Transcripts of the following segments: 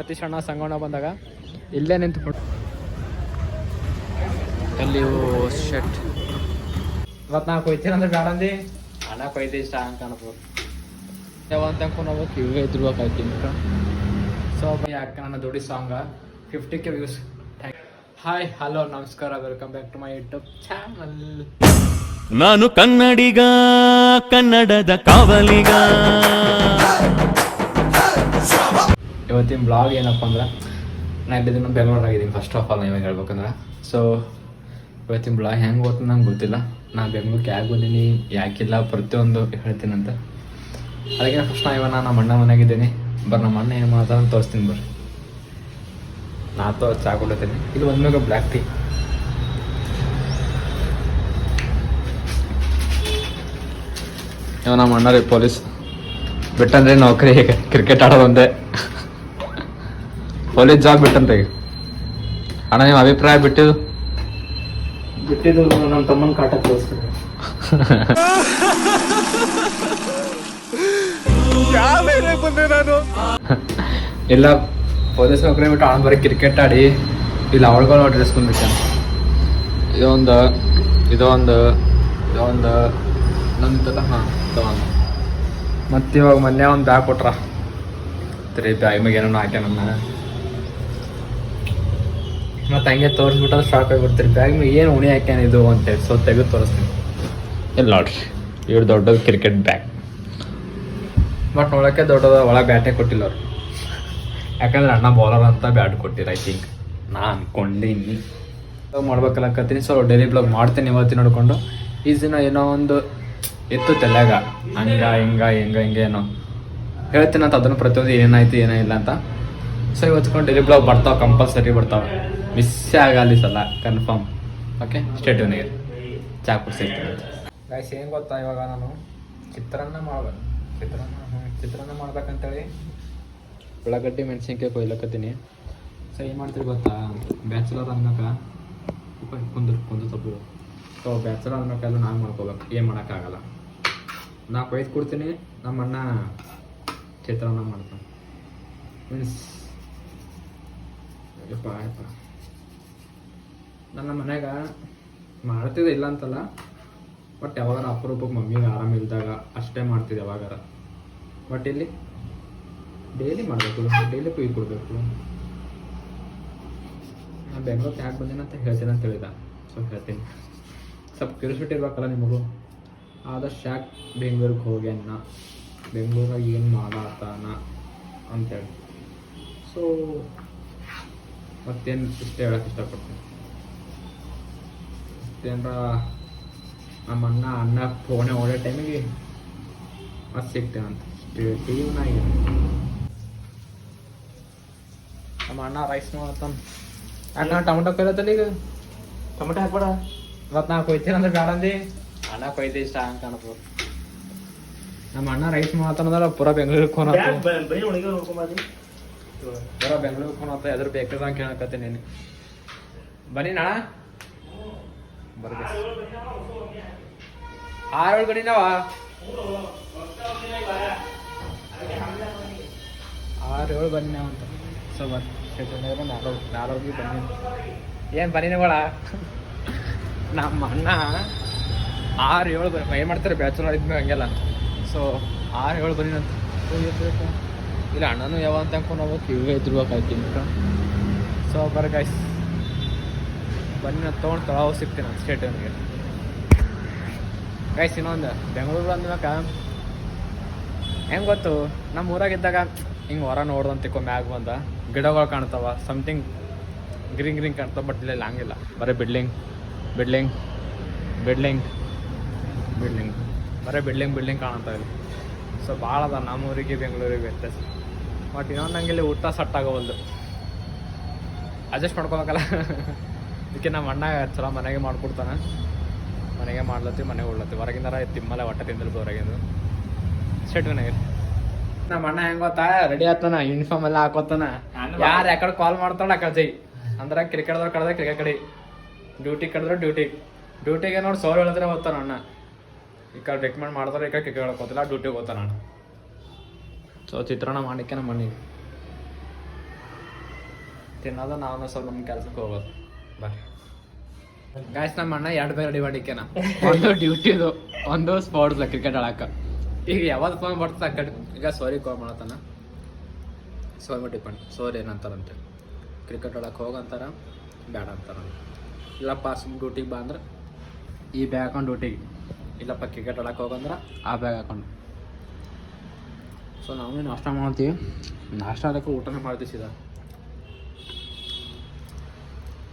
ಸತೀಶ್ ಅಣ್ಣ ಸಂಗಣ್ಣ ಬಂದಾಗ ಇಲ್ಲೇ ನಿಂತು ಅಲ್ಲಿ ಶೆಟ್ ಇವತ್ತು ನಾ ಕೊಯ್ತೀನಿ ಅಂದ್ರೆ ಬೇಡ ಅಂದು ಅಣ್ಣ ಕೊಯ್ದು ಇಷ್ಟ ಹಂಗೆ ಕಾಣ್ಬೋದು ಯಾವಂತ ಅನ್ಕೊಂಡು ಇವಾಗ ಇದ್ರಬೇಕಾಯ್ತೀನಿ ಸೊ ಯಾಕೆ ನನ್ನ ದುಡಿ ಸಾಂಗ 50K ವ್ಯೂಸ್. ಹಾಯ್ ಹಲೋ ನಮಸ್ಕಾರ, welcome back to my YouTube channel. ನಾನು ಕನ್ನಡಿಗ, ಕನ್ನಡದ ಕಾವಲಿಗ. ಇವತ್ತಿನ ಬ್ಲಾಗ್ ಏನಪ್ಪ ಅಂದ್ರೆ, ನಾ ಇಲ್ಲಿದ್ದೀನಿ ಬೆಂಗಳೂರಾಗಿದ್ದೀನಿ ಫಸ್ಟ್ ಆಫ್ ಆಲ್ ಇವಾಗ ಹೇಳ್ಬೇಕಂದ್ರೆ. ಸೊ ಇವತ್ತಿನ ಬ್ಲಾಗ್ ಹೆಂಗೆ ಓದ್ತು ನಂಗೆ ಗೊತ್ತಿಲ್ಲ. ನಾನು ಬೆಂಗ್ಳೂರಿಗೆ ಯಾಕೆ ಬಂದೀನಿ ಯಾಕಿಲ್ಲ ಪ್ರತಿಯೊಂದು ಹೇಳ್ತೀನಂತ. ಅದಕ್ಕೆ ಫಸ್ಟ್ ಇವಾಗ ನಮ್ಮ ಅಣ್ಣ ಮನೆಯಾಗಿದ್ದೀನಿ. ನಮ್ಮ ಅಣ್ಣ ಏನು ಮಾಡ್ತಾನೆ ತೋರಿಸ್ತೀನಿ ಬರ್ರಿ. ನಾತು ಚಾ ಕೊಡ್ತೀನಿ. ಇದು ಒಂದ್ಮೇಗ ಬ್ಲ್ಯಾಕ್ ಟೀ. ಇವ ನಮ್ಮ ಅಣ್ಣ ರೀ ಪೊಲೀಸ್ ಬಿಟ್ಟಂದ್ರೆ ನೌಕರಿ ಕ್ರಿಕೆಟ್ ಆಡೋದು ಒಂದೇ. ಪೊಲೀಸ್ ಜಾಬ್ ಬಿಟ್ಟಂತ ಈಗ. ಅಣ್ಣ ನಿಮ್ಮ ಅಭಿಪ್ರಾಯ ಬಿಟ್ಟಿದ್ದು ನಮ್ಮ ತಮ್ಮನ ಕಾಟ ತೋರಿಸ್ತೀನಿ. ಇಲ್ಲ ಪೊಲೀಸ್ ನೌಕರಿ ಬಿಟ್ಟು ಅವನು ಬರೀ ಕ್ರಿಕೆಟ್ ಆಡಿ ಇಲ್ಲಿ ಅವಳುಗಳು ಡ್ರೆಸ್ ಬಂದ್ಬಿಟ್ಟ. ಇದೊಂದು ನಂತರ ಹಾಂ ತಗೊಂಡು ಮತ್ತು ಇವಾಗ ಮೊನ್ನೆ ಒಂದು ಬ್ಯಾಗ್ ಕೊಟ್ರ ಬ್ಯಾಗ್ ಮ್ಯಾಗ ಏನೋ ಹಾಕ್ಯ ನನ್ನ. ಮತ್ತು ಹಂಗೆ ತೋರಿಸ್ಬಿಟ್ರೆ ಶಾಕ್ ಆಗಿಬಿಡ್ತೀರಿ ಬ್ಯಾಗ್ ಮ್ಯಾಗ ಏನು ಉಣಿ ಹಾಕ್ಯಾನ ಇದು ಅಂತೇಳಿ. ಸೊ ತೆಗೆದು ತೋರಿಸ್ತೀನಿ. ಇಲ್ಲ ನೋಡ್ರಿ ಇವ್ರು ದೊಡ್ಡದು ಕ್ರಿಕೆಟ್ ಬ್ಯಾಗ್. ಬಟ್ ನೋಡೋಕ್ಕೆ ದೊಡ್ಡದ, ಒಳಗೆ ಬ್ಯಾಟೇ ಕೊಟ್ಟಿಲ್ಲ ಅವ್ರು. ಯಾಕಂದ್ರೆ ಅಣ್ಣ ಬೌಲರ್ ಅಂತ ಬ್ಯಾಟ್ ಕೊಟ್ಟಿರ ಐ ಥಿಂಕ್. ನಾ ಅಂದ್ಕೊಂಡಿನಿ ಮಾಡ್ಬೇಕಲ್ಲಕತ್ತೀನಿ. ಸೊ ಡೈಲಿ ಬ್ಲಾಗ್ ಮಾಡ್ತೀನಿ ಇವತ್ತಿನ ನೋಡ್ಕೊಂಡು. ಈ ದಿನ ಏನೋ ಒಂದು ಇತ್ತು ತಲೆಯಾಗ ಹಿಂಗೆ ಏನೋ ಹೇಳ್ತೀನಿ ಅಂತ. ಅದನ್ನು ಪ್ರತಿಯೊಂದು ಏನಾಯ್ತು ಏನಿಲ್ಲ ಅಂತ. ಸೊ ಇವತ್ಕೊಂಡು ಡೈಲಿ ಬ್ಲಾಗ್ ಬರ್ತಾವೆ, ಕಂಪಲ್ಸರಿ ಬರ್ತಾವೆ. ಮಿಸ್ಸೇ ಆಗಲ್ಲ ಈ ಸಲ ಕನ್ಫರ್ಮ್. ಓಕೆ ಸ್ಟೇಟ್ಯೂನಿಗೆ ಚಾ ಕುಡ್ಸಿರ್ತೀನಿ. ಗಾಯ್ಸ್ ಏನು ಗೊತ್ತಾ, ಇವಾಗ ನಾನು ಚಿತ್ರಾನ್ನ ಮಾಡ್ಬೇಕಂತೇಳಿ ಉಳ್ಳಾಗಡ್ಡಿ ಮೆಣಸಿನ್ಕಾಯಿ ಕೊಯ್ಲಕತ್ತೀನಿ. ಸೊ ಏನು ಮಾಡ್ತೀರಿ ಗೊತ್ತಾ, ಬ್ಯಾಚುಲರ್ ಅಂದ್ಮೇಕ ಕುಂದು ತಪ್ಪು. ಸೊ ಬ್ಯಾಚುಲರ್ ಅಂದ್ಮೇಕೆಲ್ಲ ನಾನು ಮಾಡ್ಕೋಬೇಕು, ಏನು ಮಾಡೋಕ್ಕಾಗಲ್ಲ. ನಾ ಕೊಯ್ದು ಕೊಡ್ತೀನಿ, ನಮ್ಮ ಅಣ್ಣ ಚಿತ್ರಾನ್ನ ಮಾಡ್ತಾನೆ. ಮೀನ್ಸ್ ಯಪ್ಪ ನನ್ನ ಮನ್ಯಾಗ ಮಾಡ್ತಿದ್ದೆ ಇಲ್ಲ ಅಂತಲ್ಲ. ಬಟ್ ಯಾವಾಗಾರ ಅಪರೂಪಕ್ಕೆ ಮಮ್ಮಿಗೆ ಆರಾಮಿಲ್ದಾಗ ಅಷ್ಟೇ ಮಾಡ್ತಿದ್ದೆ ಯಾವಾಗಾರ. ಬಟ್ ಇಲ್ಲಿ ಡೈಲಿ ಮಾಡಬೇಕು, ಡೈಲಿ ಕುಯ್ದು ಕೊಡಬೇಕು. ನಾನು ಬೆಂಗ್ಳೂರಿಗೆ ಯಾಕೆ ಬಂದೀನಿ ಅಂತ ಹೇಳ್ತೀನಿ ಅಂತ ಹೇಳಿದ. ಸೊ ಹೇಳ್ತೀನಿ, ಸ್ವಲ್ಪ ಕ್ಯೂರಿಯಾಸಿಟಿ ಇರ್ಬೇಕಲ್ಲ ನಿಮಗೂ. ಆದಷ್ಟು ಯಾಕೆ ಬೆಂಗ್ಳೂರಿಗೆ ಹೋಗ್ಯಾನ, ಬೆಂಗ್ಳೂರಾಗ ಏನು ಮಾಡತ್ತಾನ ಅಂತೇಳಿ. ಸೊ ಮತ್ತೇನು ಇಷ್ಟೇ ಹೇಳಕ್ಕೆ ಇಷ್ಟಪಡ್ತೀನಿ. ಮತ್ತೇನರ ನಮ್ಮ ಅಣ್ಣ ಫೋನೇ ಓಡೋ ಟೈಮಿಗೆ ಮತ್ತೆ ಸಿಗ್ತೇನಂತ ಟೀಮ್ನಾಗಿ. ನಮ್ಮ ಅಣ್ಣ ರೈಸ್ ಮಾಡ್ತಾನೆ. ಯಾಕೆ ನಾನು ಟೊಮೊಟೊ ಕೊಯ್ಲತ್ತಲ್ಲ ಈಗ. ಟೊಮೊಟೊ ಹಾಕ್ಬೇಡ ಇವತ್ತು ನಾ ಕೊಯ್ತೀನಿ ಅಂದ್ರೆ ಬೇಡ ಅಂದು ಅಣ್ಣ ಕೊಯ್ದು ಇಷ್ಟ ಹಂಗೆ ಕಾಣ್ಬೋದು. ನಮ್ಮ ಅಣ್ಣ ರೈಸ್ ಮಾಡ್ತಾನಂದ್ರೆ ಪೂರ ಬೆಂಗ್ಳೂರಿಗೆ ಫೋನ್ ಪೂರ ಬೆಂಗ್ಳೂರಿಗೆ ಫೋನ್ ಆಗ್ತಾ ಎದ್ರ ಬೇಕಾದ ಅಂತ ಕೇಳಕತ್ತೀನಿ ನೀನು. ಬನ್ನಿ ನಾಳ ಬರ್ಬೇಕು 6-7 ಗಡಿ ನಾವ 6-7 ಬನ್ನಿ ನಾವು ಅಂತ. ಸೊ ನಾಲ್ವರೆಗೆ ಬನ್ನಿ. ಏನು ಬನ್ನಿನಗಳ ನಮ್ಮ ಅಣ್ಣ 6-7 ಬನ್ನಿ. ಏನು ಮಾಡ್ತಾರೆ ಬ್ಯಾಚುಲರ್ ಇದ್ಮೇಲೆ ಹಂಗೆಲ್ಲ. ಸೊ 6-7 ಬನ್ನಿ ಅಂತ ಇಲ್ಲ. ಅಣ್ಣನೂ ಯಾವ ಅಂತ ಅನ್ಕೊಂಡು ಹೋಗ್ಬೇಕು, ಇವಾಗ ಇದ್ರಬೇಕಾಯ್ತು. ಸೊ ಬರ ಗಾಯ್ಸ್ ಬನ್ನಿ ನಾನು ತೊಗೊಂಡು ತೊಳೋ ಸಿಗ್ತೀನಿ ನಾನು ಸ್ಟೇಟ್ಯೂನ್ಗೆ. ಗೈಸ್ ಇನ್ನೊಂದು ಬೆಂಗಳೂರು ಅಂದ್ಮ್ಯಾಕ ಹೆಂಗೆ ಗೊತ್ತು, ನಮ್ಮ ಊರಾಗಿದ್ದಾಗ ಹಿಂಗೆ ಹೊರ ನೋಡ್ದಂತಿಕ್ಕೋ ಮ್ಯಾಗ ಬಂದ ಗಿಡಗಳು ಕಾಣ್ತಾವ, ಸಮಥಿಂಗ್ ಗ್ರೀನ್ ಕಾಣ್ತಾವ. ಬಟ್ ಇಲ್ಲಿ ಹಂಗಿಲ್ಲ, ಬರೀ ಬಿಲ್ಡಿಂಗ್ ಬರೀ ಬಿಲ್ಡಿಂಗ್ ಕಾಣ್ತಾವ ಇಲ್ಲಿ. ಸೊ ಭಾಳ ಅದ ನಮ್ಮೂರಿಗೆ ಬೆಂಗಳೂರಿಗೆ ವ್ಯತ್ಯಾಸ. ಬಟ್ ಇನ್ನೊಂದು ಹಂಗಿಲ್ಲಿ ಊಟ ಸೆಟ್ ಆಗೋವಲ್ದು, ಅಡ್ಜಸ್ಟ್ ಮಾಡ್ಕೋಬೇಕಲ್ಲ. ಅದಕ್ಕೆ ನಮ್ಮ ಅಣ್ಣ ಚಲೋ ಮನೆಗೆ ಮಾಡ್ಕೊಡ್ತಾನೆ. ಮನೆಗೆ ಮಾಡ್ಲತ್ತೀವಿ, ಮನೆಗೆ ಉಡ್ಲತ್ತೀವಿ. ಹೊರಗಿಂದಾರ ತಿಮ್ಮಲೆ ಒಟ್ಟ ತಿಂದಿರ್ಬೋದು ಹೊರಗಿಂದು ಸ್ಟೇಟ್ ಮನೆಗೆ. ನಮ್ಮ ಅಣ್ಣ ಹೆಂಗೆ ಗೊತ್ತಾ, ರೆಡಿ ಆತಾನ, ಯೂನಿಫಾರ್ಮ್ ಎಲ್ಲ ಹಾಕೋತಾನ. ಯಾರು ಯಾಕಡೆ ಕಾಲ್ ಮಾಡ್ತಾಳ ಆ ಕಡೆ ಜೈ ಅಂದ್ರೆ ಕ್ರಿಕೆಟ್ದವ್ರು ಕಡ್ದ್ರೆ ಕ್ರಿಕೆಟ್ ಕಡೆ, ಡ್ಯೂಟಿ ಕಡಿದ್ರೆ ಡ್ಯೂಟಿಗೆ ನೋಡಿ ಸೋರ್ ಹೇಳಿದ್ರೆ ಹೋಗ್ತಾನ ಅಣ್ಣ. ಈ ಕಡೆ ರೆಕಮೆಂಡ್ ಮಾಡಿದ್ರೆ ಈ ಕಡೆ ಕ್ರಿಕೆಟ್ ಹೇಳ್ಕೋತಿಲ್ಲ, ಡ್ಯೂಟಿಗೆ ಹೋಗ್ತಾನ ಅಣ್ಣ. ಸೊ ಚಿತ್ರಾನ್ನ ಮಾಡಲಿಕ್ಕೆ ನಮ್ಮ ಮನೆಗೆ ತಿನ್ನೋದು ನಾವು ಸ್ವಲ್ಪ ನಮ್ಮ ಕೆಲ್ಸಕ್ಕೆ ಹೋಗೋದು ಬರ್ರಿ ಗಾಯ್ಸ್. ನಮ್ಮ ಅಣ್ಣ 2 ಬೇರೆ ರೆಡಿ ಮಾಡಿಕ್ಕೆನ, ಒಂದು ಡ್ಯೂಟಿದು ಒಂದು ಸ್ಪೋರ್ಟ್ಸ್ ಕ್ರಿಕೆಟ್ ಆಡಕ್ಕೆ. ಈಗ ಯಾವ್ದು ಫೋನ್ ಬರ್ತದೆ ಆ ಕಡೆ ಈಗ ಸೋರಿ ಕಾಲ್ ಮಾಡತ್ತಾನ. ಸೋರಿ ಡಿಪೆಂಡ್ ಸೋರಿ ಏನಂತಾರಂತೆ, ಕ್ರಿಕೆಟ್ ಆಡಕ್ಕೆ ಹೋಗಂತಾರ ಬ್ಯಾಡ ಅಂತಾರ. ಇಲ್ಲಪ್ಪ ಸುಮ್ಮ ಡ್ಯೂಟಿಗೆ ಬಾ ಅಂದ್ರೆ ಈ ಬ್ಯಾಗ್ ಹಾಕೊಂಡು ಡ್ಯೂಟಿಗೆ, ಇಲ್ಲಪ್ಪ ಕ್ರಿಕೆಟ್ ಆಡಕ್ಕೆ ಹೋಗಂದ್ರೆ ಆ ಬ್ಯಾಗ್ ಹಾಕೊಂಡು. ಸೊ ನಾವು ನಾಷ್ಟ ಮಾಡ್ತೀವಿ, ನಾಷ್ಟ ಅದಕ್ಕೆ ಊಟನೇ ಮಾಡ್ತೀವಿ ಸೀದಾ.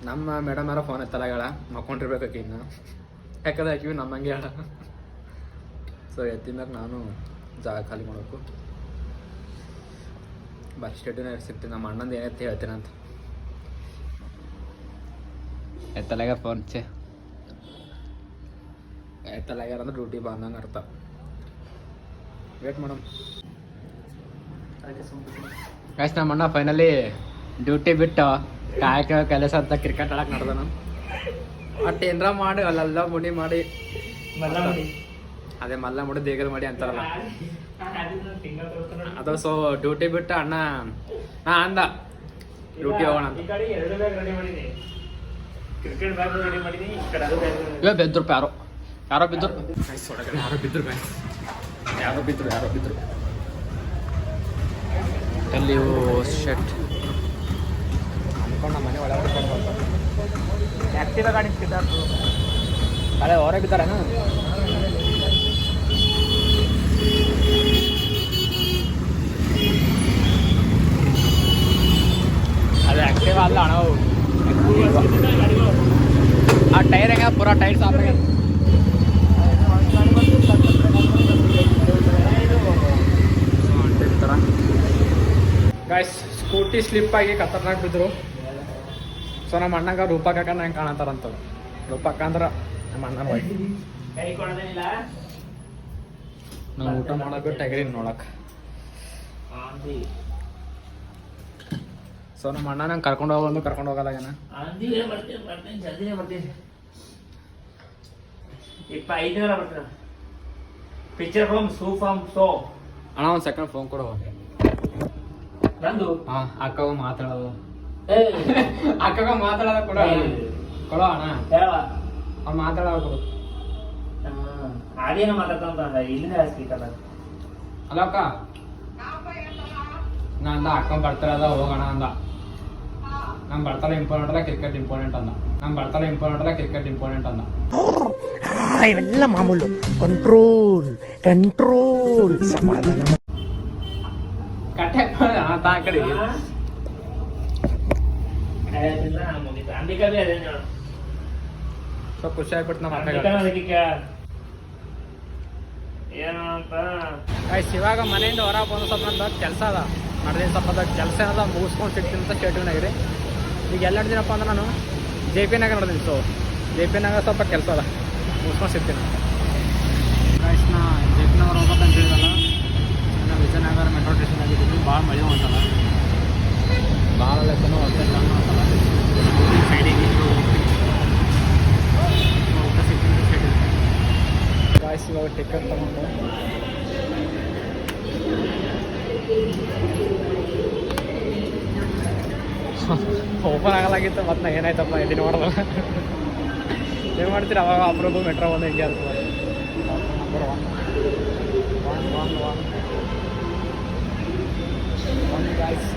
ನಮ್ಮ ಮೇಡಮ್ ಯಾರೋ ಫೋನ್ ಎತ್ತಲಾಗಳ ಮಕ್ಕೊಂಡಿರ್ಬೇಕಾಕಿ ಇನ್ನು, ಯಾಕಂದ್ರೆ ಹಾಕಿವಿ ನಮ್ಮಂಗೆ ಹೇಳ. ಸೊ ಎತ್ತಿದ್ಮ್ಯಾಗ ನಾನು ಜಾಗ ಖಾಲಿ ಮಾಡಬೇಕು. ಬಸ್ ಸ್ಟೇಡಿನ ಸಿಗ್ತೀನಿ, ನಮ್ಮ ಅಣ್ಣಂದು ಏನೈತೆ ಹೇಳ್ತೀನಿ ಅಂತ. ಎತ್ತಲಾಗ ಫೋನ್ ಎತ್ತಲಾಗ್ಯಾರ ಅಂದ್ರೆ ಡ್ಯೂಟಿ ಬಂದಂಗೆ ಅರ್ಥ. Wait madam. ಗೈಸ್ ನಮ್ಮ ಅಣ್ಣ ಫೈನಲಿ ಡ್ಯೂಟಿ ಬಿಟ್ಟು ಕಾಯಕ ಕೆಲಸ ಅಂತ ಕ್ರಿಕೆಟ್ ಆಡಕ್ಕೆ ನಡೆದನು. ಒಟ್ಟು ಏನರ ಮಾಡಿ ಅಲ್ಲೆಲ್ಲ ಮುಡಿ ಮಾಡಿ ಅದೇ ಮಲ್ಲ ಮುಡಿ ದೇಗಲ್ ಮಾಡಿ ಅಂತಾರಲ್ಲ ಅದು. ಸೊ ಡ್ಯೂಟಿ ಬಿಟ್ಟು ಅಣ್ಣ ಅಂದ ಡ್ಯೂಟಿ ಹೋಗೋಣ ಅಂತ. ಇವಾಗ ಬಿದ್ರು ಯಾರೋ ಬಿದ್ರು ಎಲ್ಲಿ ಶೆಟ್ ಅನ್ಕೊಂಡು ನಮ್ಮ ಮನೆ ಒಳಗಡೆ ಆ್ಯಕ್ಟಿವ್ ಗಾಡಿ ಬಿದ್ದಾರು ಅದೇ ಹೊರಗೆ ಬಿದ್ದಾರೇನು. ಅದು ಆ್ಯಕ್ಟಿವ್ ಅಲ್ಲ ಅಣ್ಣ, ಆ ಟೈರ್ ಹೆಂಗ ಪೂರಾ ಟೈರ್ ಸಾಫ್ ಗಾಯ್ಸ್. ಸ್ಕೂಟಿ ಸ್ಲಿಪ್ ಆಗಿ ಖತರ್ನಾಕ್ ಬಿದ್ರು. ಸೊ ನಮ್ಮ ಅಣ್ಣಗ ರೂಪಕ್ಕ ನಂಗೆ ಕಾಣತ್ತಾರಂತ. ರೂಪಕ್ಕ ಅಂದ್ರೆ ನಮ್ಮ ಅಣ್ಣನ ವೈಫ್. ನಾವು ಊಟ ಮಾಡೋಕೆ ಟಗರಿ ನೋಡಕ್ಕೆ. ಸೊ ನಮ್ಮ ಅಣ್ಣ ನಂಗೆ ಕರ್ಕೊಂಡು ಹೋಗಲ್ಲ ಏನ. ಅಣ್ಣ ಒಂದು ಸೆಕೆಂಡ್ ಫೋನ್ ಕೊಡು. ಹಾಂ ಅಕ್ಕಗ ಮಾತಾಡೋದು, ಅಕ್ಕಗ ಮಾತಾಡೋದ ಕೊಡೋ ಅಣ್ಣ. ಅವ್ನು ಮಾತಾಡೋದು ಕೊಡು. ಅದೇನೋ ಮಾತಾಡ್ತಾ ಇಲ್ಲಿಂದ ಹಾಸ್ಬೇಕಲ್ಲ. ಅಲ್ಲ ಅಕ್ಕ ನಾ ಅಂದ ಅಕ್ಕ ಬರ್ತಾರದ ಹೋಗೋಣ ಅಂದ. ನಮ್ಮ ಬರ್ತಾಳೆ ಇಂಪಾರ್ಟೆಂಟ್ ಅಲ್ಲ ಕ್ರಿಕೆಟ್ ಇಂಪಾರ್ಟೆಂಟ್ ಅಂದ. ಇವೆಲ್ಲ ಮಾಮೂಲು. ಕಂಟ್ರೋಲ್ ಸಮಾಧಾನ. ಕಟ್ಟೆ ತಾ ಕಡೆ ಅಂಬಿಕಾ ಬಿ ಅದೇ ಸೊ ಖುಷಿ ಆಗ್ಬಿಟ್ಟು ನಮ್ಮ ಏನು ಅಂತ ಇವಾಗ ಮನೆಯಿಂದ ಹೊರಗೆ ಬಂದು ಸ್ವಲ್ಪ ನಂದು ಕೆಲಸ ಅದ ನಡೆದಿನ ಸ್ವಲ್ಪ ಕೆಲಸ ಏನದ ಮುಗಿಸ್ಕೊಂಡು ಸಿಗ್ತೀನಿ ಅಂತ ಸ್ಟೇಟಿವ್ನಾಗ್ರಿ. ಈಗ ಎಲ್ಲ ನಡೆದಿನಪ್ಪ ಅಂದ್ರೆ ನಾನು JP ನಗರ ನಡೆದೀನಿ. ಸೊ JP ನಗರ ಸ್ವಲ್ಪ ಕೆಲಸ ಅದ ಮುಗಿಸ್ಕೊಂಡು ಸಿಗ್ತೀನಿ. ನಾ JP ನಗರ ಹೋಗ್ಬೇಕಂತ ಹೇಳಿದಲ್ಲ, ನಾನು ವಿಜಯನಗರ ಮೆಟ್ರೋ ಸ್ಟೇಷನ್ ಆಗಿದ್ದೀನಿ. ಭಾಳ ಮಳೆ ಅಂತಲ್ಲ, ಭಾಳ ಲೆಕ್ಕನೂ ಹೊಟ್ಟೆ ನಾನು ಅಂತಲ್ಲ ಸೈಡಿಗೆ ಸಿಗ್ತೀನಿ ಸ್ಟೇಟಿವ್. ಗಾಯ್ಸ್ ಇವಾಗ ಟಿಕೆಟ್ ತಗೊಂಡು ಓಪನ್ ಆಗಲಾಗಿತ್ತು. ಮತ್ತು ನಾ ಏನಾಯ್ತಪ್ಪ ಇಲ್ಲಿ ನೋಡೋದಲ್ಲ ಏನು ಮಾಡ್ತೀರಿ. ಅವಾಗ ಅಬ್ರೊಬ್ಬ ಮೆಟ್ರೋ ಒಂದು ಹಿಂಗೆ ಆಗ್ತದೆ. ನಂಬರ್ ಒನ್ ಗಾಯ್ಸ್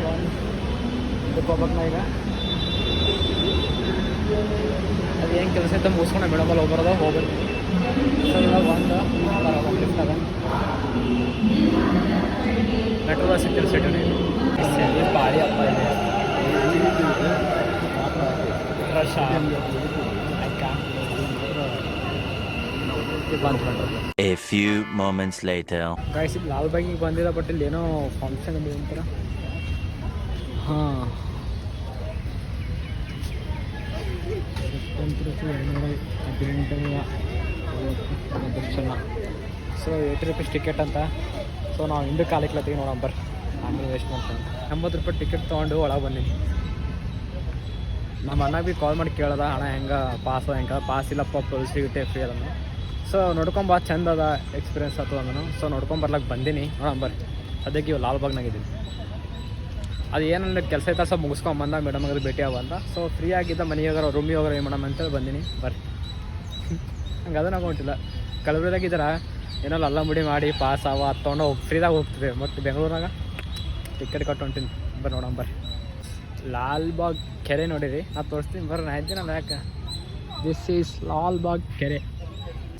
ಇದಕ್ಕೆ ಹೋಗ್ಬೇಕು ನಾ ಈಗ. ಅದು ಏನು ಕೆಲಸ ಇದ್ದ ಮುಗಿಸ್ಕೊಂಡು ಮೇಡಮಲ್ಲಿ ಹೋಗ್ಬರೋದು ಹೋಗ್ಬೇಕು. ಸೊ ಇವಾಗ ಒಂದು ಲಿಫ್ಟಾಗ ಮೆಟ್ರೋದ ಸಿಗ್ತಿಲ್ಲ ಸೆಟು ಪಾಳಿ ಅಪ್ಪ ಇದೆ ರಶ A few moments later. Guys ಇದು ಲಾಲ್ ಬಾಗಿಗೆ ಬಂದಿಲ್ಲ, ಬಟ್ ಇಲ್ಲಿ ಏನೋ ಫಂಕ್ಷನ್ ಇದೆ ಅಂತಾರ. ಹಾಂ ದರ್ಶನ. ಸೊ ₹80 ಟಿಕೆಟ್ ಅಂತ. ಸೊ ನಾವು ಹಿಂದೆ ಕಾಲಿಕ್ಲತ್ತೀವಿ ನೋಡಂಬರ್ ಆಮೇಲೆ ವೇಸ್ಟ್ ಮಾಡ್ಕೊಂಡು ₹80 ಟಿಕೆಟ್ ತೊಗೊಂಡು ಒಳಗೆ ಬಂದೀನಿ. ನಮ್ಮ ಅಣ್ಣ ಭೀ ಕಾಲ್ ಮಾಡಿ ಕೇಳ್ದ, ಅಣ್ಣ ಹೆಂಗೆ ಪಾಸ್ ಇಲ್ಲಪ್ಪ ಸಿಗುತ್ತೆ ಫ್ರೀ ಅದನ್ನು. ಸೊ ನೋಡ್ಕೊಂಬ ಚಂದ ಅದ ಎಕ್ಸ್ಪೀರಿಯನ್ಸ್ ಆಗ್ತದೆ ಅಂದನು. ಸೊ ನೋಡ್ಕೊಂಬರ್ಲಕ್ಕೆ ಬಂದೀನಿ ನೋಡಂಬರ್. ಅದಕ್ಕೆ ಇವು ಲಾಲ್ಬಾಗ್ನಾಗಿದ್ದೀನಿ. ಅದು ಏನಂದ್ರೆ ಕೆಲಸ ಇತ್ತು ಸ್ವಲ್ಪ ಮುಗಿಸ್ಕೊಂಬಂದ ಮೇಡಮ್ ಅವ್ರಿಗೆ ಭೇಟಿ ಆಗುವಂತ. ಸೊ ಫ್ರೀ ಆಗಿದ್ದ ಮನೆಗೆ ಹೋಗೋರು ರೂಮಿಗೆ ಹೋಗೋರು ಏನು ಮಾಡೋಣ ಅಂತೇಳಿ ಬಂದೀನಿ. ಬರ್ರಿ ಹಂಗೆ ಅದನ್ನ ಹೊಂಟಿಲ್ಲ. ಕಲಬುರಗಿದಾರ ಏನೋ ಅಲ್ಲ ಮುಡಿ ಮಾಡಿ ಪಾಸ್ ಅವ ತೊಗೊಂಡು ಫ್ರೀದಾಗ ಹೋಗ್ತಿದೆ. ಮತ್ತು ಬೆಂಗಳೂರಾಗ ಟಿಕೆಟ್ ಕೊಟ್ಟು ಹೊಂಟೀನಿ. ಬರ್ರಿ ನೋಡೋಣ ಬರ್ರಿ. ಲಾಲ್ಬಾಗ್ ಕೆರೆ ನೋಡಿರಿ, ನಾ ತೋರಿಸ್ತೀನಿ ಬರ್ರಿ. ನಾ ಇದ್ದೀನಲ್ಲ ಯಾಕೆ. ದಿಸ್ ಈಸ್ ಲಾಲ್ಬಾಗ್ ಕೆರೆ.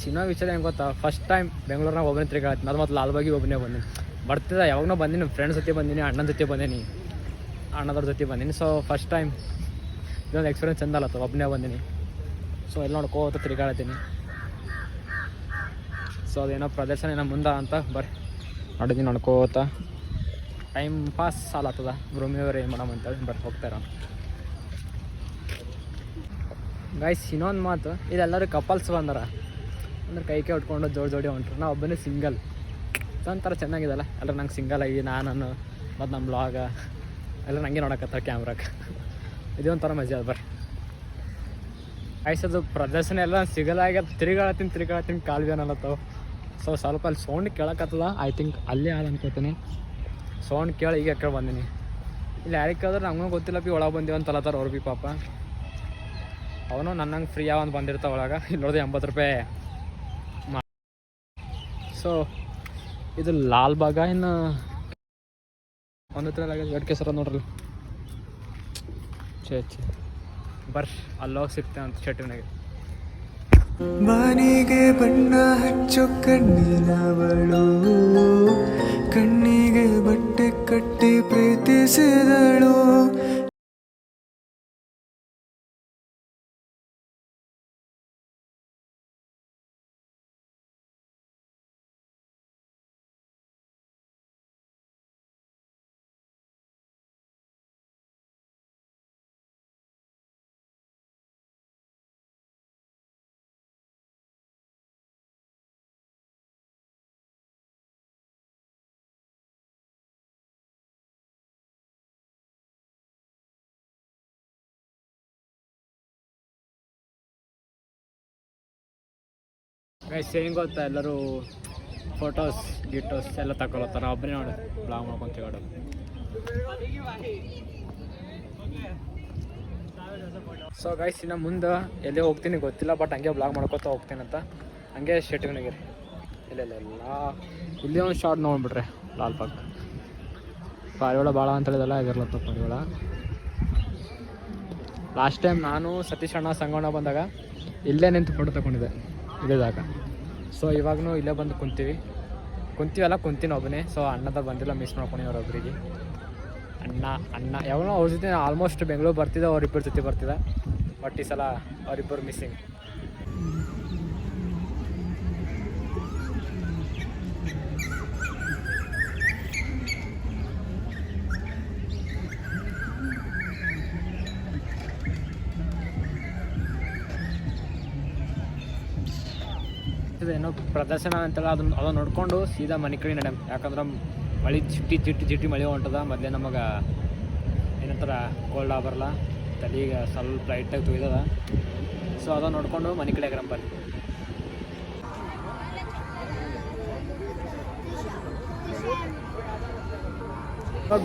ಚಿನ್ನೋ ವಿಚಾರ ಹೆಂಗೆ ಗೊತ್ತಾ, ಫಸ್ಟ್ ಟೈಮ್ ಬೆಂಗಳೂರಿನಾಗ ಒಬ್ಬನೇ ತಿರುಗಾಡ್ತೀನಿ. ಅದು ಮತ್ತು ಲಾಲ್ಬಾಗಿಗೆ ಒಬ್ಬನೇ ಬಂದೀನಿ. ಬರ್ತಿದ್ದ ಯಾವಾಗನೂ ಬಂದೀನಿ, ಫ್ರೆಂಡ್ಸ್ ಜೊತೆ ಬಂದೀನಿ, ಅಣ್ಣನ ಜೊತೆ ಬಂದೀನಿ, ಅಣ್ಣದವ್ರ ಜೊತೆ ಬಂದೀನಿ. ಸೊ ಫಸ್ಟ್ ಟೈಮ್ ಇದೊಂದು ಎಕ್ಸ್ಪೀರಿಯನ್ಸ್ ಚಂದ ಅಲ್ಲತ್ತ, ಒಬ್ಬನೇ ಬಂದೀನಿ. ಸೊ ಎಲ್ಲ ನೋಡ್ಕೋತ ತಿರುಗಾಡ್ತೀನಿ. ಸೊ ಅದೇನೋ ಪ್ರದರ್ಶನ ಏನೋ ಮುಂದೆ ಅಂತ ಬರ್ರಿ ನೋಡಿದ್ದೀನಿ. ನೋಡ್ಕೋತ ಟೈಮ್ ಪಾಸ್ ಆಲತ್ತದ. ರೂಮಿಯವ್ರು ಏನು ಮಾಡಮ್ಮ ಅಂತೇಳಿ ಬರ್ರಿ ಹೋಗ್ತಾರ. ಗೈಸ್ ಇನ್ನೊಂದು ಮಾತು, ಇದೆಲ್ಲರೂ ಕಪಲ್ಸ್ ಬಂದಾರ ಅಂದ್ರೆ ಕೈ ಉಟ್ಕೊಂಡು ಜೋಡಿ ಹೊಂಟ್ರು. ನಾವು ಒಬ್ಬನೇ ಸಿಂಗಲ್. ಒಂಥರ ಚೆನ್ನಾಗಿದಲ್ಲ ಎಲ್ಲರೂ. ನಂಗೆ ಸಿಂಗಲ್ ಆಗಿ ನಾನು ಮತ್ತು ನಮ್ಮ ಬ್ಲಾಗ ಎಲ್ಲ ನನಗೆ ನೋಡಕತ್ತಾರೆ ಕ್ಯಾಮ್ರಾಗೆ. ಇದೊಂಥರ ಮಜಾ ಅದ ಬರ್ರಿ. ಆಯ್ಸದು ಪ್ರದರ್ಶನ ಎಲ್ಲ ಸಿಗಲಾಗ್ಯ. ತಿರುಗಾಳತ್ತೀನಿ ಕಾಲು ಭೀ ಅನ್ನಲತ್ತವ. ಸೊ ಸ್ವಲ್ಪ ಅಲ್ಲಿ ಸೌಂಡ್ ಕೇಳಕತ್ತದ. ಐ ಥಿಂಕ್ ಅಲ್ಲೇ ಆದ ಅನ್ಕೋತೀನಿ. ಸೌಂಡ್ ಕೇಳಿ ಈಗ ಯಾಕೆ ಬಂದೀನಿ. ಇಲ್ಲಿ ಯಾರಿಗೆ ಕೇಳಿದ್ರೆ ನಮಗೂ ಗೊತ್ತಿಲ್ಲ ಬಿ ಒಳಗೆ ಬಂದೀವಿ ಅಂತ ಅಲ್ಲತ್ತಾರ ಅವ್ರು ಬಿ ಪಾಪ. ಅವನು ನನ್ನಂಗೆ ಫ್ರೀ ಒಂದು ಬಂದಿರ್ತಾವ ಒಳಗೆ. ಇಲ್ಲಿ ನೋಡಿದೆ 80 ರೂಪಾಯಿ. ಸೊ ಇದು ಲಾಲ್ಬಾಗ ಇನ್ನು ಒಂದು ಎರಡು ಕೆಸರ ನೋಡ್ರಿ. ಛೇ ಬರ್ರಿ ಅಲ್ಲೋಗಿ ಸಿಗ್ತೇವೆ ಅಂತ ಶೆಟ್ಟಿನಾಗೆ. ಬಾನಿಗೆ ಬಣ್ಣ ಹಚ್ಚೋ ಕಣ್ಣಿನವಳು, ಕಣ್ಣಿಗೆ ಬಟ್ಟೆ ಕಟ್ಟಿ ಪ್ರೀತಿಸಿದಳು. ಗೈಸ್ ಹೆಂಗೆ ಗೊತ್ತಾ, ಎಲ್ಲರೂ ಫೋಟೋಸ್ ಎಲ್ಲ ತಗೊಳತ್ತಾರ. ಒಬ್ಬನೇ ನೋಡಿ ಬ್ಲಾಗ್ ಮಾಡ್ಕೊಂಡು ತಿಗಾಡೋದು. ಸೊ ಗೈಸ್ ಇನ್ನು ಮುಂದೆ ಎಲ್ಲಿ ಹೋಗ್ತೀನಿ ಗೊತ್ತಿಲ್ಲ, ಬಟ್ ಹಂಗೆ ಬ್ಲಾಗ್ ಮಾಡ್ಕೊತಾ ಹೋಗ್ತೀನಿ ಅಂತ. ಹಂಗೆ ಶೆಟ್ಟಿಗೆ ಇಲ್ಲ ಇಲ್ಲಿ ಒಂದು ಶಾರ್ಟ್ ನೋಡ್ಬಿಟ್ರೆ ಲಾಲ್ಬಾಗ್ ಪಾರಿವಾಳ ಭಾಳ ಅಂತ ಹೇಳಿದಲ್ಲ ಆಗಿರ್ಲತ್ತ ಪಾರಿವಾಳ. ಲಾಸ್ಟ್ ಟೈಮ್ ನಾನು ಸತೀಶ್ ಅಣ್ಣ ಸಂಗಣ್ಣ ಬಂದಾಗ ಇಲ್ಲೇ ನಿಂತು ಫೋಟೋ ತಗೊಂಡಿದ್ದೆ ಇಲ್ಲಿದಾಗ. ಸೊ ಇವಾಗೂ ಇಲ್ಲೇ ಬಂದು ಕುಂತೀನಿ ಒಬ್ಬನೇ. ಸೊ ಅಣ್ಣದ ಬಂದಿಲ್ಲ, ಮಿಸ್ ಮಾಡ್ಕೊಂಡು ಅವ್ರೊಬ್ಬರಿಗೆ. ಅಣ್ಣ ಯಾವಾಗಲೂ ಅವ್ರ ಜೊತೆ ಆಲ್ಮೋಸ್ಟ್ ಬೆಂಗಳೂರು ಬರ್ತಿದ್ದೆ, ಅವ್ರಿಬ್ಬರ ಜೊತೆ ಬರ್ತಿದ್ದೆ. ಬಟ್ ಈ ಸಲ ಅವರಿಬ್ಬರು ಮಿಸ್ಸಿಂಗ್. ಏನೋ ಪ್ರದರ್ಶನ ಅಂತೇಳಿ ಅದನ್ನು ನೋಡ್ಕೊಂಡು ಸೀದಾ ಮನೆ ಕಡೆ ನಡೆ. ಯಾಕಂದ್ರೆ ಮಳೆ ಜಿಟ್ಟಿ ಮಳೆ ಹೊಂಟದ. ಮೊದಲೇ ನಮಗೆ ಏನಂತಾರೆ ಕೋಲ್ಡ್ ಬರಲ್ಲ, ತಲೆಗೆ ಸ್ವಲ್ಪ ಲೈಟಾಗಿ ತೊಯ್ದದ. ಸೊ ಅದನ್ನು ನೋಡ್ಕೊಂಡು ಮನೆ ಕಡೆ ಆಗ್ರಂಬಲ್ಲಿ.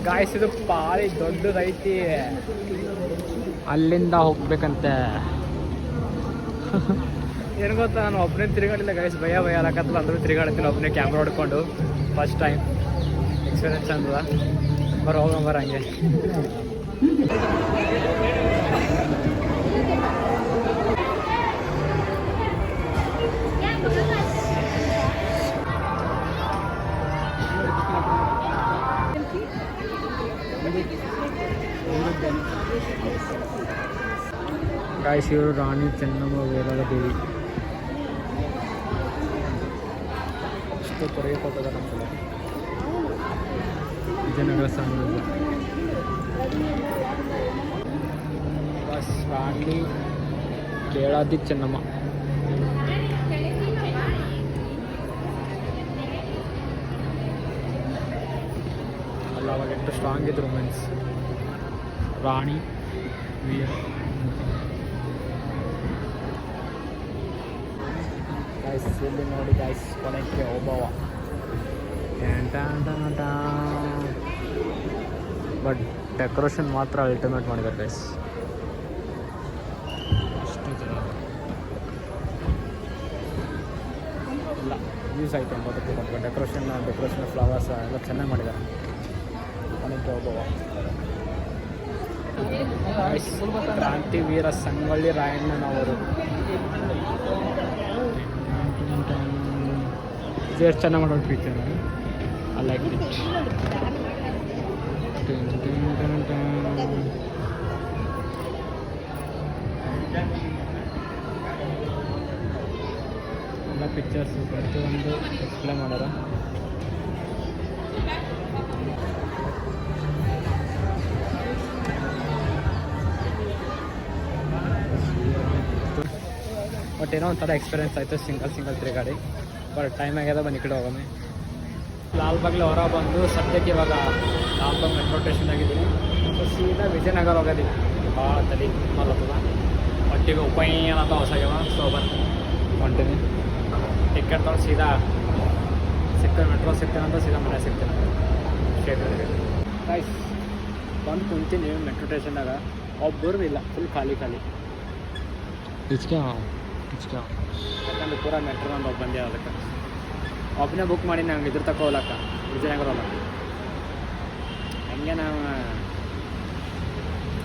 ಗಾಯ್ಸ್ ಇದು ಭಾರಿ ದೊಡ್ಡದೈತಿ, ಅಲ್ಲಿಂದ ಹೋಗ್ಬೇಕಂತೆ. ಏನು ಗೊತ್ತಾ, ನಾನು ಒಬ್ಬನೇ ತಿರುಗಾಡಿಲ್ಲ ಗೈಸ್. ಭಯ ಅಲ್ಲಕತ್ತಲ್ಲ, ಅಂದ್ರೂ ತಿರುಗಾಡ್ತೀನಿ ಒಬ್ಬನೇ ಕ್ಯಾಮ್ರಾ ಹೊಡ್ಕೊಂಡು. ಫಸ್ಟ್ ಟೈಮ್ ಎಕ್ಸ್ಪೀರಿಯನ್ಸ್ ಚಂದದ. ಹೋಗಂಬರ ಹಂಗೆ. ಗಾಯ್ಸ್ ಇವರು ರಾಣಿ ಚೆನ್ನಮ್ಮ ವೀರಲ ದೇವಿ. ಇಷ್ಟು ಕೊಡುಗೆ ಕೊಟ್ಟದ ನಮ್ಮಲ್ಲ ವಿಜಯನಗರ ಸಾಮ್ರಾಜ್ಯ. ಬಸ್ ರಾಣಿ ಕೇಳಾದಿ ಚೆನ್ನಮ್ಮ. ಅಲ್ಲ ಅವಾಗ ಎಷ್ಟು ಸ್ಟ್ರಾಂಗ್ ಇದ್ರು ವುಮೆನ್ಸ್. ರಾಣಿ ವೀರ. ಗಾಯ್ಸ್ ಇಲ್ಲಿ ನೋಡಿ ಗಾಯ್ಸ್, ಕೊನೆಗೆ ಒಬ್ಬವ ಬಟ್ ಡೆಕೋರೇಷನ್ ಮಾತ್ರ ಅಲ್ಟಿಮೇಟ್ ಮಾಡಿದ್ದಾರೆ ಗೈಸ್. ಅಷ್ಟು ಚೆನ್ನಾಗಿ ಇಲ್ಲ ಯೂಸ್ ಆಯಿತು ಅಂಬೋದಕ್ಕೆ ಬಂತು. ಡೆಕೋರೇಷನ್ ಫ್ಲವರ್ಸ್ ಎಲ್ಲ ಚೆನ್ನಾಗಿ ಮಾಡಿದ್ದಾರೆ. ಅದಕ್ಕೆ ಒಬ್ಬವ ಕ್ರಾಂತಿವೀರ ಸಂಗೊಳ್ಳಿ ರಾಯಣ್ಣನವರು ಎಷ್ಟು ಚೆನ್ನಾಗಿ ಮಾಡೋದು ಪಿಕ್ಚರ್. I like it. ಎಲ್ಲ ಪಿಕ್ಚರ್ಸು ಪ್ರತಿಯೊಂದು ಡಿಸ್ಪ್ಲೇ ಮಾಡ್ಯಾರ. ಬಟ್ ಏನೋ ಒಂಥರ ಎಕ್ಸ್ಪೀರಿಯನ್ಸ್ ಆಯಿತು ಸಿಂಗಲ್ ತಿರುಗಾಡಿ. ಬಟ್ ಟೈಮ್ ಆಗ್ಯದ ಬನ್ನಿ ಈ ಕಡೆ ಹೋಗೋಣ. ಲಾಲ್ಬಾಗ್ಲಿ ಹೊರ ಬಂದು ಸದ್ಯಕ್ಕೆ ಇವಾಗ ಲಾಲ್ಬಾಗ್ ಮೆಟ್ರೋ ಸ್ಟೇಷನ್ ಆಗಿದ್ದೀನಿ. ಸೊ ಸೀದಾ ವಿಜಯನಗರ ಹೋಗೋದಿಲ್ಲ, ಭಾಳ ತಲೆ ಮಲ್ಲತ್ತದ. ಒಟ್ಟಿಗೆ ಉಪಯನ ಅಂತ ಹೊಸಾಗ್ಯವ. ಸೊ ಬಂದು ಹೊಂಟೀನಿ. ಟಿಕೆಟ್ ತೊಗೊಂಡು ಸೀದಾ ಸಿಗ್ತೇನೆ, ಮೆಟ್ರೋ ಸಿಗ್ತೇನಂತ ಸೀದಾ ಮನೆ ಸಿಗ್ತೇನೆ ಸ್ಟೇಟ್ಗೆ. ಗೈಸ್ ಬಂದು ಕುಂತೀನಿ ಮೆಟ್ರೋ ಸ್ಟೇಷನ್ದಾಗ. ಒಬ್ಬರು ಇಲ್ಲ, ಫುಲ್ ಖಾಲಿ. ಯಾಕಂದ್ರೆ ಪೂರಾ ಮೆಟ್ರೋ ಒಂದು ಒಬ್ಬ ಬಂದೆ. ಅದಕ್ಕೆ ಒಬ್ಬನೇ ಬುಕ್ ಮಾಡಿ ನಂಗೆ ಇದ್ರ ತಕ ಹೋಗ್ಲಕ್ಕ ವಿಜಯನಗರ ಹೋಗ್ಲಕ್ಕ ಹಂಗೆ ನಾವು.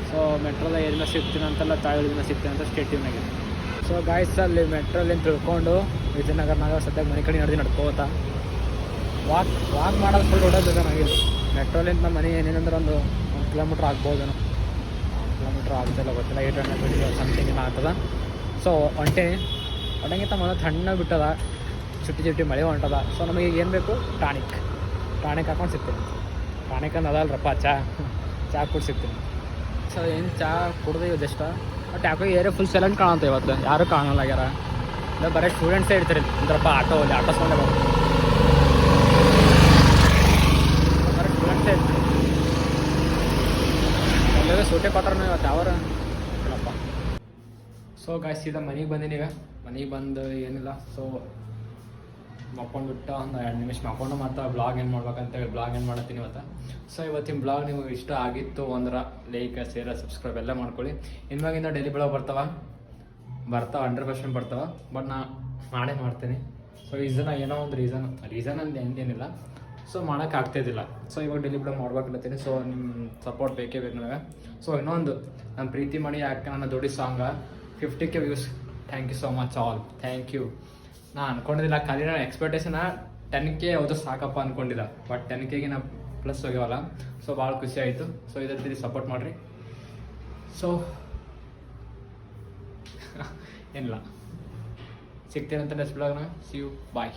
ಸೊ ಮೆಟ್ರೋದ ಏರಿನ ಸಿಗ್ತೀನಿ ಅಂತೆಲ್ಲ ತಾಯಿನ ಸಿಗ್ತೀನಿ ಅಂತ ಸ್ಟೇಟಿವ್ನಾಗೆ. ಸೊ ಗಾಯ್ಸ್ ಅಲ್ಲಿ ಮೆಟ್ರೋಲಿಂದ ತಿಳ್ಕೊಂಡು ವಿಜಯನಗರನಾಗ ಸದ್ಯಕ್ಕೆ ಮನೆ ಕಡೆ ನಡ್ಕೋತಾ ವಾಕ್ ಮಾಡೋದು ಫುಲ್ ಓಡೋದು ನನಗಿಲ್ಲ. ಮೆಟ್ರೋಲಿಂದ ನಮ್ಮ ಮನೆ ಏನೇನಂದ್ರೆ ಒಂದು ಕಿಲೋಮೀಟ್ರ್ ಆಗ್ಬೋದೇನೋ. ಕಿಲೋಮೀಟ್ರ್ ಆಗ್ತಿಲ್ಲ ಗೊತ್ತಿಲ್ಲ, 800 ಮೀಟರ್ ಸಮಥಿಂಗ್ ಏನೋ ಆಗ್ತದ. ಸೊ ಹೊಂಟಂಗಿಂತ ಮೊದಲು ತಣ್ಣಗೆ ಬಿಟ್ಟದ, ಚುಟ್ಟಿ ಮಳೆ ಹೊಂಟದ. ಸೊ ನಮಗೆ ಈಗ ಏನು ಬೇಕು? ಟಾನಿಕ್ ಹಾಕೊಂಡು ಸಿಗ್ತೀನಿ. ಟಾನಿಕ್ ಅಂದ್ರೆ ಅದಲ್ರಪ್ಪ, ಚಾ ಕುಡಿ ಸಿಗ್ತೀನಿ. ಸೊ ಏನು ಚಾ ಕುಡ್ದು ಜಸ್ಟ್. ಬಟ್ ಯಾಕೋ ಏರಿಯಾ ಫುಲ್ ಸೈಲೆಂಟ್ ಕಾಣುತ್ತೆ ಇವತ್ತು, ಯಾರೂ ಕಾಣಲ್ಲ ಆಗ್ಯಾರ. ಇಲ್ಲ ಬರೀ ಸ್ಟೂಡೆಂಟ್ಸೇ ಇರ್ತಾರೆ ಅಂದ್ರಪ್ಪ. ಆಟೋ ಸೌಂಡ್ ಬರೀ ಸ್ಟೂಡೆಂಟ್ಸೇ ಇರ್ತಾರೆ. ಎಲ್ಲರೂ ಸೂಟೆ ಕೊಟ್ಟಾರ ಇವತ್ತು ಯಾವಾರ ಇಲ್ಲಪ್ಪ. ಸೊ ಗಾಯ್ಸ್ ಸೀದಾ ಮನೆಗೆ ಬಂದೀನಿ. ಈಗ ಮನೆಗೆ ಬಂದು ಏನಿಲ್ಲ, ಸೊ ಮಕ್ಕೊಂಡ್ಬಿಟ್ಟು ಒಂದು 2 ನಿಮಿಷ ಮಕ್ಕೊಂಡು ಮತ್ತು ಬ್ಲಾಗ್ ಏನು ಮಾಡ್ಬೇಕಂತೇಳಿ ಬ್ಲಾಗ್ ಏನು ಮಾಡತ್ತೀನಿ ಇವತ್ತು. ಸೊ ಇವತ್ತಿನ ಬ್ಲಾಗ್ ನಿಮಗೆ ಇಷ್ಟ ಆಗಿತ್ತು ಅಂದ್ರೆ ಲೈಕ್, ಶೇರ್, ಸಬ್ಸ್ಕ್ರೈಬ್ ಎಲ್ಲ ಮಾಡ್ಕೊಳ್ಳಿ. ಇನ್ವಾಗಿಂದ ಡೈಲಿ ಬ್ಲಾಗ್ ಬರ್ತಾವೆ 100% ಬರ್ತಾವೆ. ಬಟ್ ನಾ ಮಾಡೇ ಮಾಡ್ತೀನಿ. ಸೊ ಏನೋ ಒಂದು ರೀಸನ್ ಅಂತ ಏನಿಲ್ಲ. ಸೊ ಮಾಡೋಕ್ಕೆ ಆಗ್ತಾಯಿದ್ದಿಲ್ಲ. ಸೊ ಇವಾಗ ಡೈಲಿ ಬ್ಲಾಗ್ ಮಾಡ್ಬೇಕಲ್ಲತ್ತೀನಿ. ಸೊ ನಿಮ್ಮ ಸಪೋರ್ಟ್ ಬೇಕೇ ಬೇಕು ನನಗೆ. ಸೊ ಇನ್ನೊಂದು ನಾನು ಪ್ರೀತಿ ಮಾಡಿ ಯಾಕೆ ನನ್ನ ದೊಡ್ಡ ಸಾಂಗ 50K views. Thank you so much all, thank you. ನಾನು ಅಂದ್ಕೊಂಡಿದ್ದಿಲ್ಲ, ಖಾಲಿ ನಾನು ಎಕ್ಸ್ಪೆಕ್ಟೇಷನ್ 10K ಯಾವುದು ಸಾಕಪ್ಪ ಅಂದ್ಕೊಂಡಿದ್ದ. ಬಟ್ 10Kಗೆ ನಾ ಪ್ಲಸ್ ಹೋಗ್ಯವಲ್ಲ. ಸೊ ಭಾಳ ಖುಷಿ ಆಯಿತು. ಸೊ ಇದೇ ರೀತಿ ಸಪೋರ್ಟ್ ಮಾಡಿರಿ. ಸೊ ಏನಿಲ್ಲ, ಸಿಗ್ತೇನೆ ಅಂತ ನೆಕ್ಸ್ಟ್ ಬ್ಲಾಗ್ನ. See you, bye.